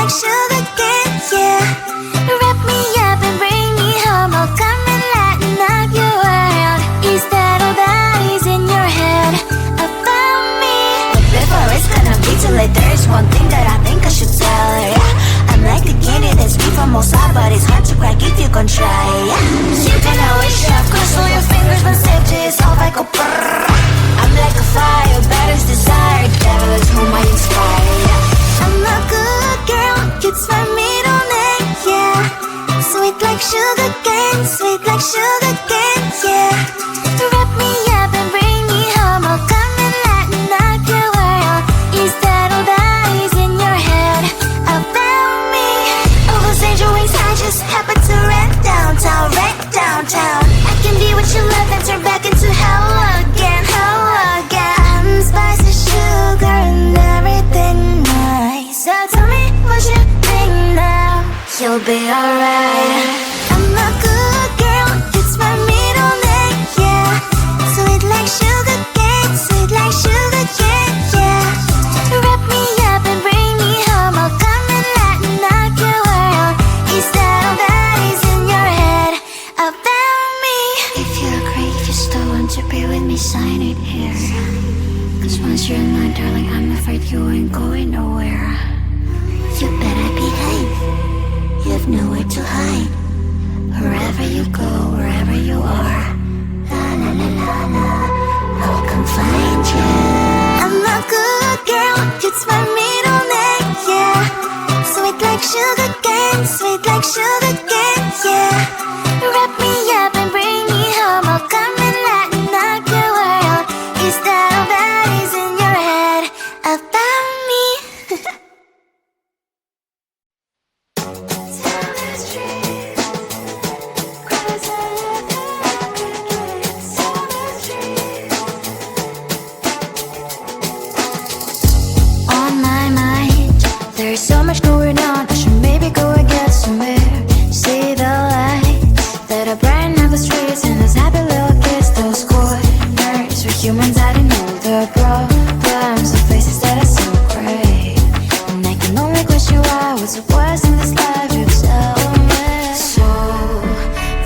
like sugar cane, yeah. Wrap me up and bring me home. I'll come and lighten up your world. Is that all that is in your head about me? But before it's gonna be too late, there is one thing that I think I should tell her, yeah. I'm like a candy that's sweet from outside, but it's hard to crack if you can try, yeah. You can always shove, cross all your fingers when safety is off, I go brrrr. I'm like a fire, batter's desire, devil is whom I inspire, yeah. I'm a good girl, it's my middle name, yeah. Sweet like sugar cane, sweet like sugar cane, yeah. Wrap me up and bring me home. I'll come and lighten up your world. Is that all that is in your head about me? All those angel wings I just happen to rent downtown, right downtown. I can be what you love and turn back into hell again, hell again. Spicy sugar and everything nice. So tell me what you think now. You'll be alright. I'm a good girl, it's my middle name, yeah. Sweet like sugar cane, sweet like sugar cane, yeah. Wrap me up and bring me home. I'll come and lighten up your world. Is that all that is in your head about me? If you agree, if you still want to be with me, sign it here. Cause once you're mine, darling, I'm afraid you ain't going nowhere. You better behave, you have nowhere to hide. Wherever you go, wherever you are, la la la la la, I'll come find you. I'm a good girl, it's my middle name, yeah. Sweet like sugar cane, sweet like sugar cane, yeah. Wrap me up and bring me home. I'll come and lighten up your world. Is that all that is in your head about me? On my mind, there's so much going on. I should maybe go and get somewhere. See the lights that are brighten up the streets, and those happy little kids, those corners where humans hiding all the problems, the faces that are so gray. And I can only question why. What's the worst in this life? You tell me. So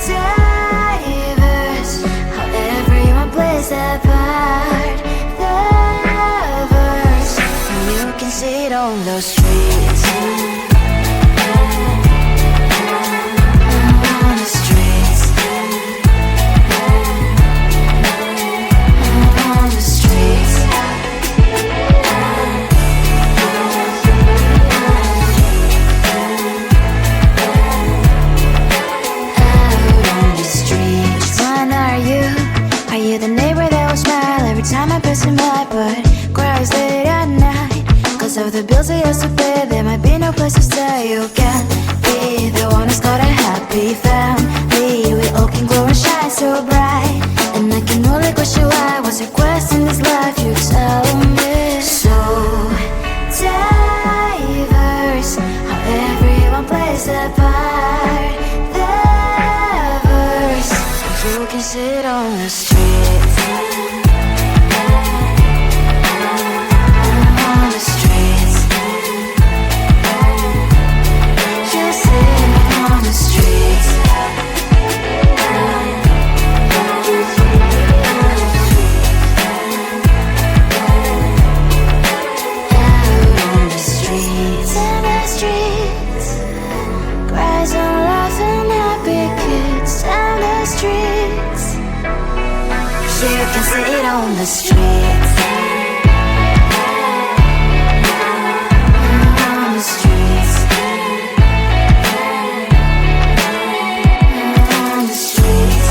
diverse, how everyone plays their part. Lovers, and you can see it on those streets. On the streets. On the streets. Out on the streets. Which one are you? Are you the neighbor that will smile every time I pass him by, but cries late at night? Cause of the bills I used to pay, there might be no place to stay. You can be the one who's got a happy family. We all can glow and shine so bright. And I can only question why. What's your quest in this life? You tell me. So diverse, how everyone plays their part. Lovers, you can sit on the streets. On the streets. You sit on the streets. Out on the streets. In the streets. Cries and laughing happy kids. Down the streets. You can sit on the streets. On the streets. On the streets.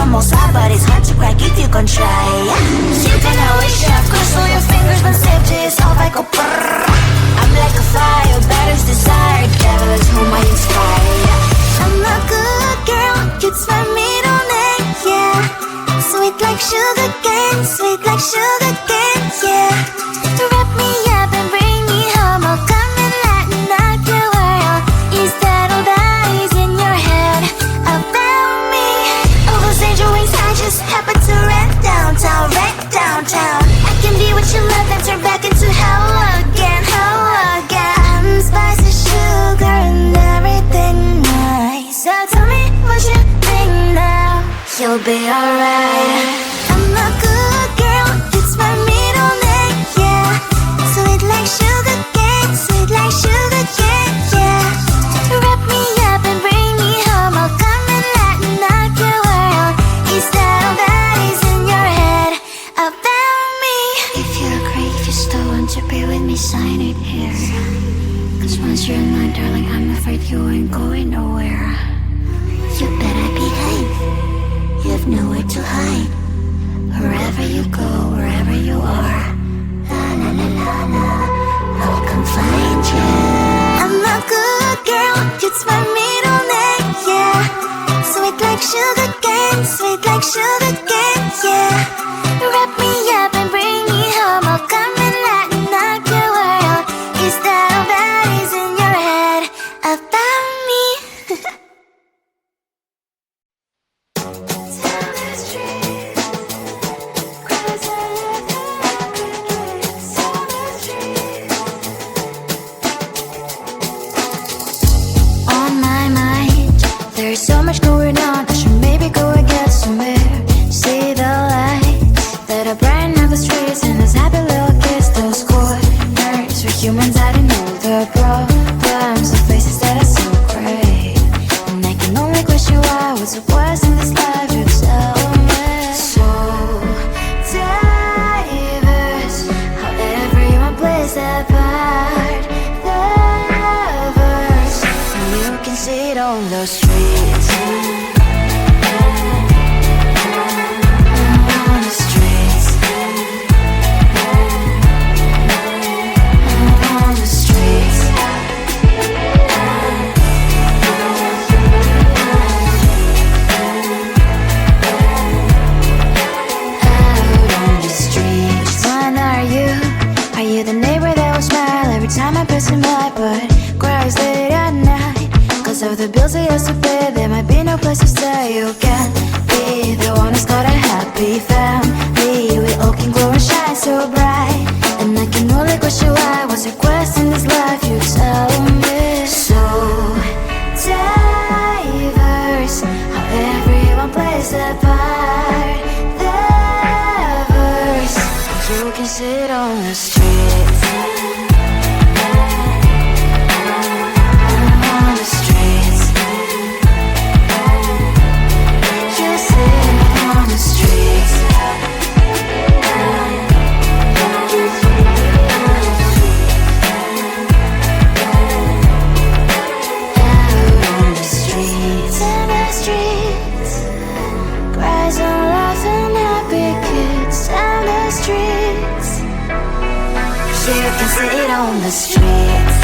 almost hot, but it's hard to crack if you can try. You can always shove, cross all your fingers, but safety is off, I go brrrr. I'm like a fire, batter's desire, devil is whom I inspire. I'm a good girl, it's my middle name, yeah. Sweet like sugar cane, sweet like sugar cane, yeah. Wrap me up and bring me home, I'll come and lighten up your world. Is that all that is in your head about me? All those angel wings I just happen to wreck downtown, wreck downtown. I can be what you love and turn back into hell again, hell again. I'm spicy sugar and everything nice. So tell me what you think now, you'll be alright. I'm a good girl, it's my middle name, yeah. Sweet like sugar cane, sweet like sugar cane, yeah. Wrap me up and bring me home, I'll come and lighten up your world. Is that all that is in your head about me? If you agree, if you still want to be with me, sign it here. Cause once you're mine, darling, I'm afraid you ain't going nowhere. You better behave, you have nowhere to hide. Wherever you go, wherever you are, la la la la la, I'll come find you. I'm a good girl, it's my middle name, yeah. Sweet like sugar cane, sweet like sugar cane, yeah. Wrap me up and bring me home, I'll come and lighten up your world. Is that all that is in your head about me? On my mind, there's so much going on, I should maybe go and get some air. See the lights that are brighten up the streets, and those happy little kids, those corners where humans I don't know the problems, the faces that are so great. And I can only question why, what's the worst in this life, you tell me. So diverse, how everyone plays their part. The verse, and you can see it on the streets. On the streets. On the streets. Out on the streets. When are you? Are you the neighbor that will smile every time I pass him by, but cries late at night? Cause of the bills he has to pay, there might be no place to stay. You can't be the one who's got a happy family. We all can glow and shine so bright, and I can only question why, what's your quest in this life, you tell me. So diverse, how everyone plays their part. The verse, you can sit on the streets. On the streets. You sit on the streets. Out on the streets. In the streets. Cries and laughing happy kids. Down the streets. You can sit on the streets.